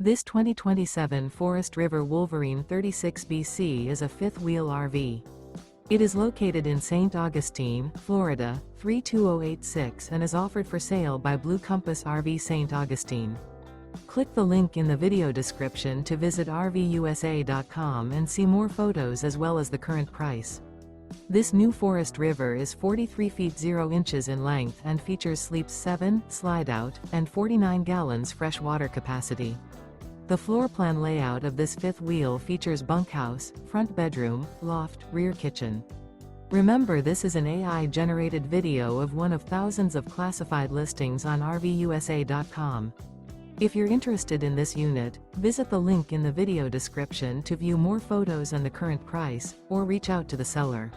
This 2027 Forest River Wolverine 36BC is a fifth-wheel RV. It is located in St. Augustine, Florida, 32086 and is offered for sale by Blue Compass RV St. Augustine. Click the link in the video description to visit RVUSA.com and see more photos as well as the current price. This new Forest River is 43 feet 0 inches in length and features sleeps 7, Slideout, and 49 gallons fresh water capacity. The floor plan layout of this fifth wheel features bunkhouse, front bedroom, loft, rear kitchen. Remember, this is an AI-generated video of one of thousands of classified listings on RVUSA.com. If you're interested in this unit, visit the link in the video description to view more photos and the current price, or reach out to the seller.